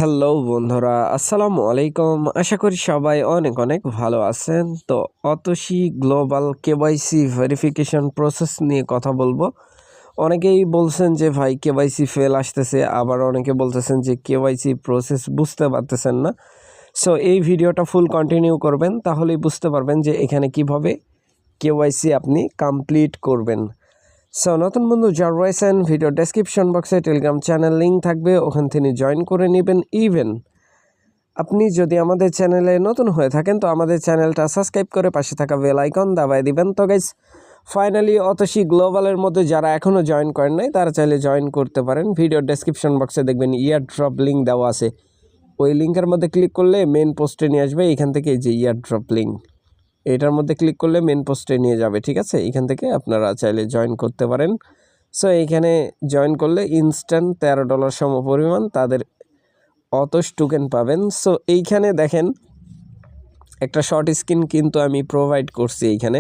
Hello বন্ধুরা, আসসালামু আলাইকুম। আশা করি সবাই অনেক অনেক ভালো আছেন। তো Atasi global KYC verification process নিয়ে কথা বলবো। অনেকেই বলছেন যে ভাই কেওয়াইসি ফেল আসতেছে, আবার অনেকে বলতেছেন যে কেওয়াইসি প্রসেস বুঝতে পারতেছেন না। সো এই ভিডিওটা ফুল কন্টিনিউ করবেন, তাহলেই বুঝতে পারবেন যে এখানে কিভাবে কেওয়াইসি আপনি কমপ্লিট করবেন। সো নতুন বন্ধু যারা রয়েছেন, ভিডিও ডেসক্রিপশন বক্সে টেলিগ্রাম চ্যানেল লিঙ্ক থাকবে, ওখান থেকে জয়েন করে নেবেন। ইভেন আপনি যদি আমাদের চ্যানেলে নতুন হয়ে থাকেন তো আমাদের চ্যানেলটা সাবস্ক্রাইব করে পাশে থাকা বেল আইকন দাবায় দিবেন। তো গাইস, ফাইনালি অতসী গ্লোবালের মধ্যে যারা এখনও জয়েন করেন নাই তারা চাইলে জয়েন করতে পারেন। ভিডিও ডেসক্রিপশন বক্সে দেখবেন ইয়ার ড্রপ লিঙ্ক দেওয়া আছে, ওই লিঙ্কের মধ্যে ক্লিক করলে মেন পোস্টে নিয়ে আসবে। এখান থেকে যে ইয়ার ড্রপ লিঙ্ক, এটার মধ্যে ক্লিক করলে মেন পোস্টে নিয়ে যাবে, ঠিক আছে? এখান থেকে আপনারা চাইলে জয়েন করতে পারেন। সো এইখানে জয়েন করলে ইনস্ট্যান্ট $13 সমপরিমাণ তাদের অতস টোকেন পাবেন। সো এইখানে দেখেন একটা শর্ট স্ক্রিন কিন্তু আমি প্রোভাইড করছি। এইখানে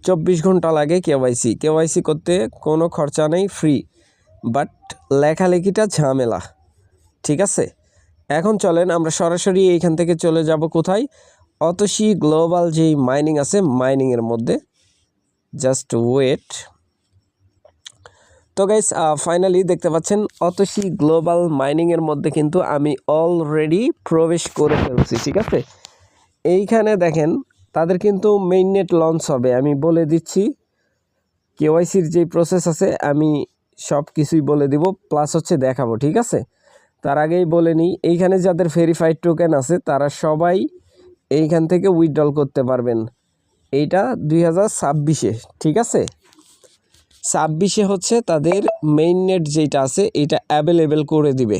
24 ঘন্টা লাগে কেওয়াইসি করতে, কোনো খরচা নেই, ফ্রি। বাট লেখালেখিটা ঝামেলা, ঠিক আছে? এখন চলেন আমরা সরাসরি এইখান থেকে চলে যাব কোথায়? অতসী গ্লোবাল যেই মাইনিং আছে, মাইনিংয়ের মধ্যে। Just wait. তো গাইস, ফাইনালি দেখতে পাচ্ছেন অতসী গ্লোবাল মাইনিংয়ের মধ্যে কিন্তু আমি অলরেডি প্রবেশ করে ফেলছি, ঠিক আছে? এইখানে দেখেন তাদের কিন্তু মেইননেট লঞ্চ হবে, আমি বলে দিচ্ছি। কেওয়াইসির যে প্রসেস আছে আমি সব কিছুই বলে দিব, প্লাস হচ্ছে দেখাবো, ঠিক আছে? তার আগেই বলে নিই, এইখানে যাদের ভেরিফাইড টোকেন আছে তারা সবাই এইখান থেকে উইথড্রল করতে পারবেন। এইটা 2026-এ, ঠিক আছে? 26-এ হচ্ছে তাদের মেইন নেট যেটা আছে এটা অ্যাভেলেবেল করে দিবে।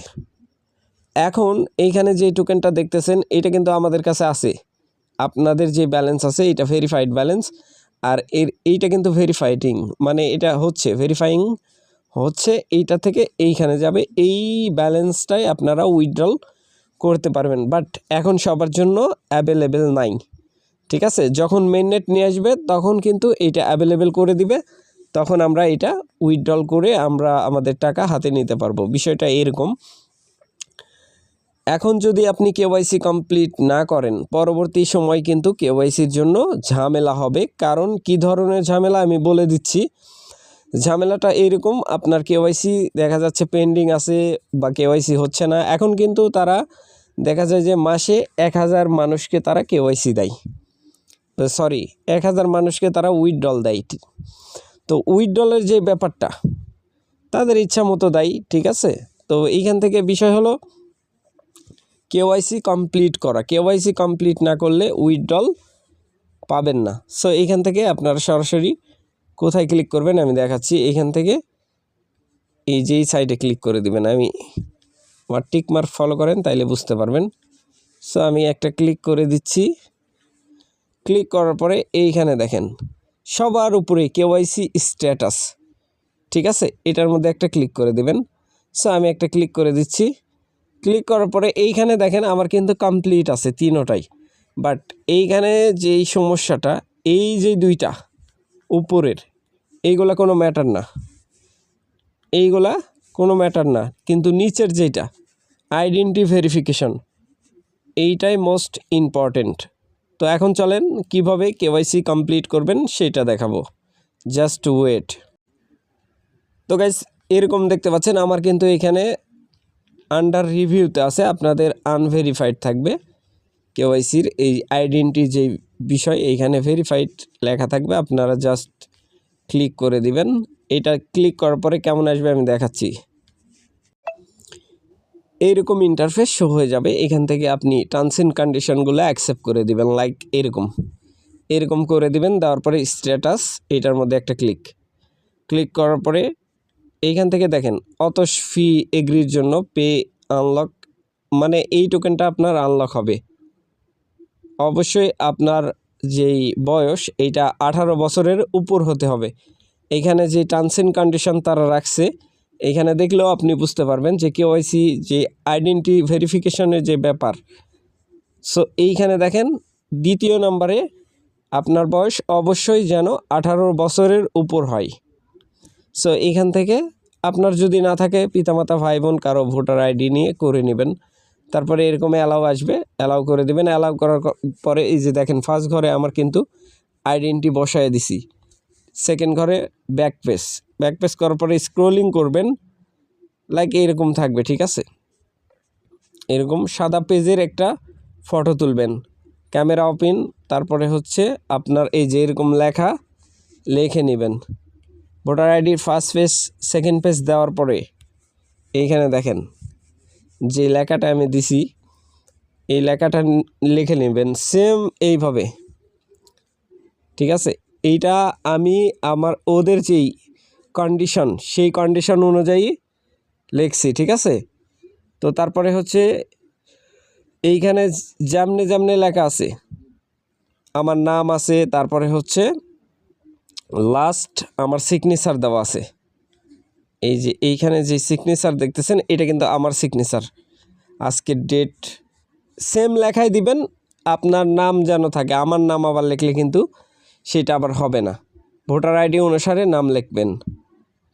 এখন এইখানে যে টোকেনটা দেখতেছেন এটা কিন্তু আমাদের কাছে আছে। আপনাদের যে ব্যালেন্স আছে এটা ভেরিফাইড ব্যালেন্স, আর এইটা কিন্তু ভেরিফাইডিং, মানে এটা হচ্ছে ভেরিফাইং হচ্ছে, এইটা থেকে এইখানে যাবে। এই ব্যালেন্সটাই আপনারা উইথড্রল করতে পারবেন, বাট এখন সবার জন্য অ্যাভেলেবেল নাই, ঠিক আছে? যখন মেইননেট নিয়ে আসবে তখন কিন্তু এইটা অ্যাভেলেবেল করে দিবে, তখন আমরা এটা উইথড্রল করে আমরা আমাদের টাকা হাতে নিতে পারবো। বিষয়টা এরকম। এখন যদি আপনি কেওয়াইসি কমপ্লিট না করেন, পরবর্তী সময় কিন্তু কেওয়াইসির জন্য ঝামেলা হবে। কারণ কি ধরনের ঝামেলা আমি বলে দিচ্ছি। ঝামেলাটা এরকম, আপনার কেওয়াইসি দেখা যাচ্ছে পেন্ডিং আছে বা কেওয়াইসি হচ্ছে না। এখন কিন্তু তারা দেখা যায় যে মাসে 1000 মানুষকে তারা কেওয়াইসি দেয়, সরি 1000 মানুষকে তারা উইথড্রল দেয়। তো উইথড্রলের যে ব্যাপারটা তাদের ইচ্ছা মতো দেয়, ঠিক আছে? তো এইখান থেকে বিষয় হলো কেওয়াইসি কমপ্লিট করা। কেওয়াইসি কমপ্লিট না করলে উইথড্রল পাবেন না। সো এইখান থেকে আপনারা সরাসরি কোথায় ক্লিক করবেন আমি দেখাচ্ছি। এইখান থেকে এই যেই সাইটে ক্লিক করে দিবেন। আমি আমার টিকমার্ক ফলো করেন তাইলে বুঝতে পারবেন। সো আমি একটা ক্লিক করে দিচ্ছি। ক্লিক করার পরে এইখানে দেখেন সবার উপরে কেওয়াইসি স্ট্যাটাস, ঠিক আছে? এটার মধ্যে একটা ক্লিক করে দিবেন। সো আমি একটা ক্লিক করে দিচ্ছি। ক্লিক করার পরে এইখানে দেখেন আমার কিন্তু কমপ্লিট আছে তিনোটাই। বাট এইখানে যেই সমস্যাটা, এই যে দুইটা উপরের এইগুলা কোনো ম্যাটার না, এইগুলা কোনো ম্যাটার না, কিন্তু নিচের যেটা আইডেন্টি ভেরিফিকেশন, এইটাই মোস্ট ইম্পর্টেন্ট। তো এখন চলেন কিভাবে কেওয়াইসি কমপ্লিট করবেন সেটা দেখাবো। Just wait. তো গাইস, এরকম দেখতে পাচ্ছেন আমার কিন্তু এখানে আন্ডার রিভিউতে আছে, আপনাদের আনভেরিফাইড থাকবে। কেওয়াইসির এই আইডেন্টি যেই বিষয় এইখানে ভেরিফাইড লেখা থাকবে, আপনারা জাস্ট ক্লিক করে দিবেন। এটা ক্লিক করার পরে কেমন আসবে আমি দেখাচ্ছি। এইরকম ইন্টারফেস শো হয়ে যাবে। এখান থেকে আপনি টার্মস অ্যান্ড কন্ডিশনগুলো অ্যাকসেপ্ট করে দিবেন, লাইক এরকম করে দিবেন। দেওয়ার পরে স্ট্যাটাস, এটার মধ্যে একটা ক্লিক করার পরে এইখান থেকে দেখেন অতস ফি এগ্রির জন্য পে আনলক, মানে এই টোকেনটা আপনার আনলক হবে। অবশ্যই আপনার যেই বয়স এইটা 18 বছরের উপর হতে হবে। এইখানে যে টার্মস অ্যান্ড কন্ডিশন তারা রাখছে, এইখানে দেখলেও আপনি বুঝতে পারবেন যে কেওয়াইসি যে আইডেন্টি ভেরিফিকেশনের যে ব্যাপার। সো এইখানে দেখেন দ্বিতীয় নম্বরে আপনার বয়স অবশ্যই যেন 18 বছরের উপর হয়। সো এইখান থেকে আপনার যদি না থাকে, পিতামাতা ভাই বোন কারো ভোটার আইডি নিয়ে করে নেবেন। তারপরে এরকম অ্যালাউ আসবে, অ্যালাউ করে দেবেন। অ্যালাউ করার পরে এই যে দেখেন ফার্স্ট ঘরে আমার কিন্তু আইডেন্টি বসায় দিছি, সেকেন্ড ঘরে ব্যাক পেজ করার পরে স্ক্রোলিং করবেন, লাইক এরকম থাকবে, ঠিক আছে। এরকম সাদা পেজের একটা ফটো তুলবেন, ক্যামেরা ওপেন, তারপরে হচ্ছে আপনার এই যে এরকম লেখা লিখে নেবেন। ভোটার আইডির ফার্স্ট পেজ সেকেন্ড পেজ দেওয়ার পরে এইখানে দেখেন যে লেখাটা আমি দিছি, এই লেখাটা লিখে নেবেন সেম এইভাবে, ঠিক আছে। এইটা আমি আমার ওদের যেই কন্ডিশন সেই কন্ডিশন অনুযায়ী লিখছি, ঠিক আছে। তো তারপরে হচ্ছে এইখানে যেমনে লেখা আছে আমার নাম আছে, তারপরে হচ্ছে লাস্ট আমার সিগনেচার দেওয়া আছে। এই যে এইখানে যে সিগনেচার দেখতেছেন এটা কিন্তু আমার সিগনেচার, আজকের ডেট সেম লেখাই দিবেন, আপনার নাম যেন থাকে। আমার নাম আবার লিখলে কিন্তু সেটা আবার হবে না, ভোটার আইডি অনুসারে নাম লিখবেন,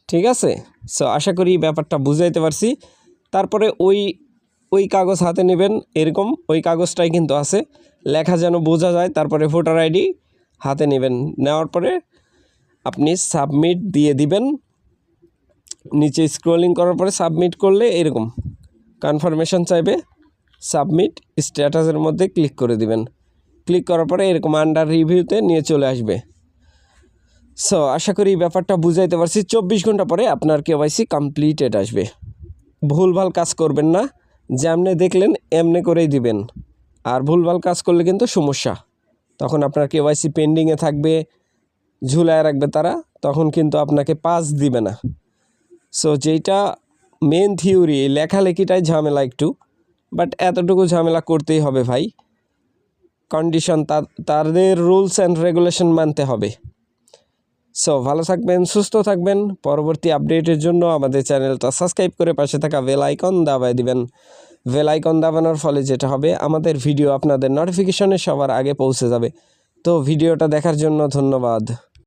ঠিক আছে। সো আশা করি ব্যাপারটা বুঝাইতে পারছি। তারপরে ওই কাগজ হাতে নেবেন, এরকম ওই কাগজটাই কিন্তু আছে, লেখা যেন বোঝা যায়। তারপরে ভোটার আইডি হাতে নেবেন, নেওয়ার পরে আপনি সাবমিট দিয়ে দিবেন। নিচে স্ক্রলিং করার পরে সাবমিট করলে এরকম কনফার্মেশন চাইবে, সাবমিট স্ট্যাটাসের মধ্যে ক্লিক করে দিবেন। ক্লিক করার পরে এরকম আন্ডার রিভিউতে নিয়ে চলে আসবে। সো আশা করি ব্যাপারটা বুঝাইতে পারছি। 24 ঘন্টা পরে আপনার কেওয়াইসি কমপ্লিটেড আসবে। ভুলভাল কাজ করবেন না, যেমনে দেখলেন এমনি করেই দিবেন। আর ভুলভাল কাজ করলে কিন্তু সমস্যা, তখন আপনার কেওয়াইসি পেন্ডিংয়ে থাকবে, ঝুলায় রাখবে তারা, তখন কিন্তু আপনাকে পাস দিবে না। সো যেইটা মেন থিওরি, এই লেখালেখিটাই ঝামেলা একটু, বাট এতটুকু ঝামেলা করতেই হবে ভাই। কন্ডিশন তাদের রুলস অ্যান্ড রেগুলেশন মানতে হবে। সো ভালো থাকবেন, সুস্থ থাকবেন। পরবর্তী আপডেটের জন্য আমাদের চ্যানেলটা সাবস্ক্রাইব করে পাশে থাকা বেল আইকন দাবায় দিবেন। বেল আইকন দাবানোর ফলে যেটা হবে, আমাদের ভিডিও আপনাদের নোটিফিকেশনে সবার আগে পৌঁছে যাবে। তো ভিডিওটা দেখার জন্য ধন্যবাদ।